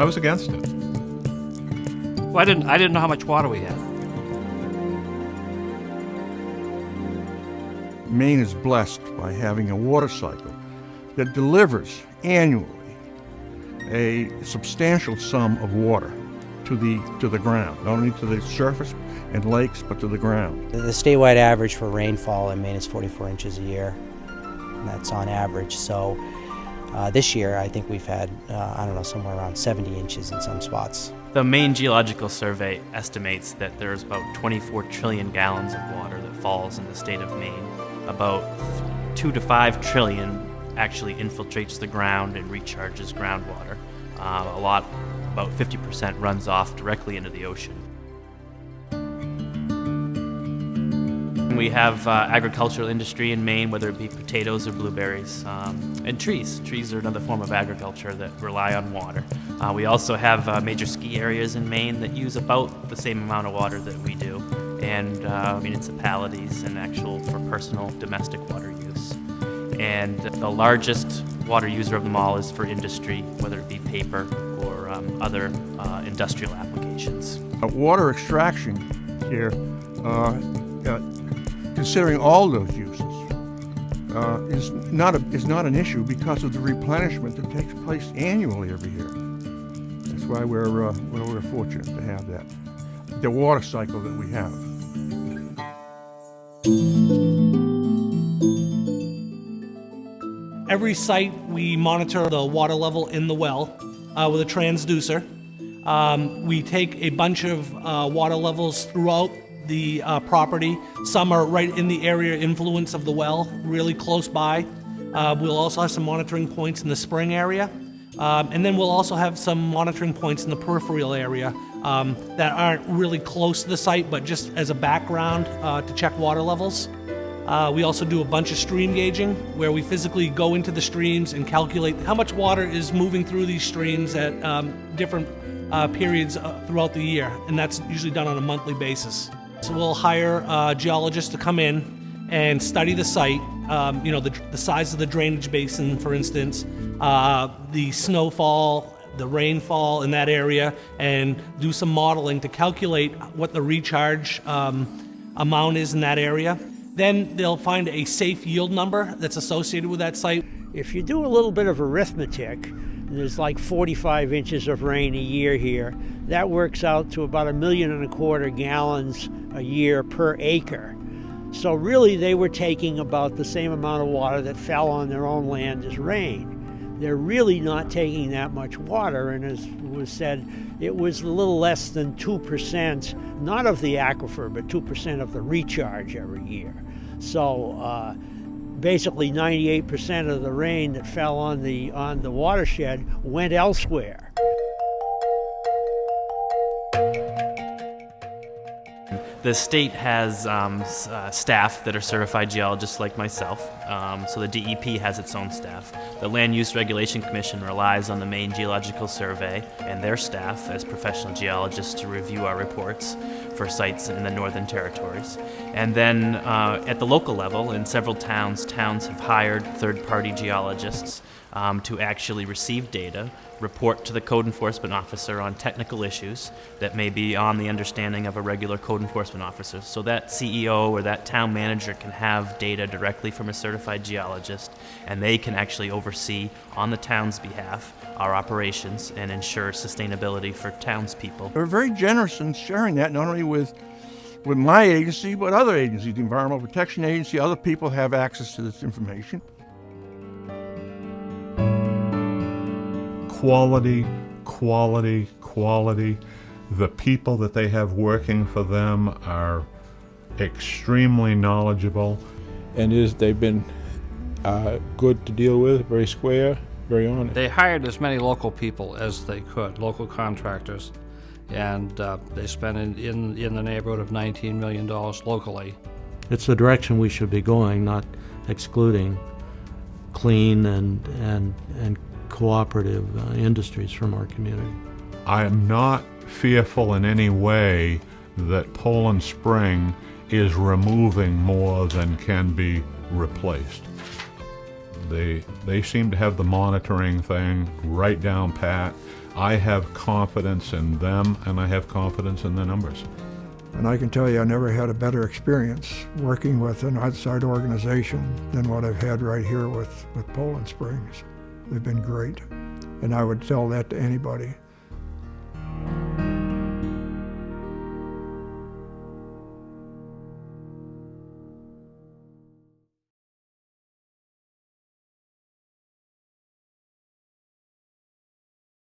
I was against it. Well, I didn't know how much water we had. Maine is blessed by having a water cycle that delivers annually a substantial sum of water to the ground, not only to the surface and lakes, but to the ground. The statewide average for rainfall in Maine is 44 inches a year, and that's on average. So this year, I think we've had, somewhere around 70 inches in some spots. The Maine Geological Survey estimates that there's about 24 trillion gallons of water that falls in the state of Maine. About 2 to 5 trillion actually infiltrates the ground and recharges groundwater. About 50% runs off directly into the ocean. We have agricultural industry in Maine, whether it be potatoes or blueberries, and trees. Trees are another form of agriculture that rely on water. We also have major ski areas in Maine that use about the same amount of water that we do, and municipalities and for personal domestic water use. And the largest water user of them all is for industry, whether it be paper or other industrial applications. Water extraction here, considering all those uses, is not an issue because of the replenishment that takes place annually every year. That's why we're fortunate to have that, the water cycle that we have. Every site we monitor the water level in the well with a transducer. We take a bunch of water levels throughout the property. Some are right in the area influence of the well, really close by. We'll also have some monitoring points in the spring area. And then we'll also have some monitoring points in the peripheral area that aren't really close to the site, but just as a background to check water levels. We also do a bunch of stream gauging, where we physically go into the streams and calculate how much water is moving through these streams at different periods throughout the year, and that's usually done on a monthly basis. So we'll hire geologists to come in and study the site, the size of the drainage basin, for instance, the snowfall, the rainfall in that area, and do some modeling to calculate what the recharge amount is in that area. Then they'll find a safe yield number that's associated with that site. If you do a little bit of arithmetic, there's like 45 inches of rain a year here. That works out to about 1.25 million gallons a year per acre. So really they were taking about the same amount of water that fell on their own land as rain. They're really not taking that much water, and as was said, it was a little less than 2%, not of the aquifer, but 2% of the recharge every year. So basically 98% of the rain that fell on the watershed went elsewhere. The state has staff that are certified geologists like myself, so the DEP has its own staff. The Land Use Regulation Commission relies on the Maine Geological Survey and their staff as professional geologists to review our reports for sites in the Northern Territories. And then at the local level, in several towns have hired third-party geologists to actually receive data, report to the code enforcement officer on technical issues that may be on the understanding of a regular code enforcement officer. So that CEO or that town manager can have data directly from a certified geologist, and they can actually oversee on the town's behalf our operations and ensure sustainability for townspeople. We're very generous in sharing that, not only with my agency, but other agencies, the Environmental Protection Agency. Other people have access to this information. Quality, quality, quality. The people that they have working for them are extremely knowledgeable. And they've been good to deal with, very square, very honest. They hired as many local people as they could, local contractors, and they spent in the neighborhood of $19 million locally. It's the direction we should be going, not excluding clean and cooperative industries from our community. I am not fearful in any way that Poland Spring is removing more than can be replaced. They seem to have the monitoring thing right down pat. I have confidence in them, and I have confidence in the numbers. And I can tell you I never had a better experience working with an outside organization than what I've had right here with Poland Springs. They've been great. And I would tell that to anybody.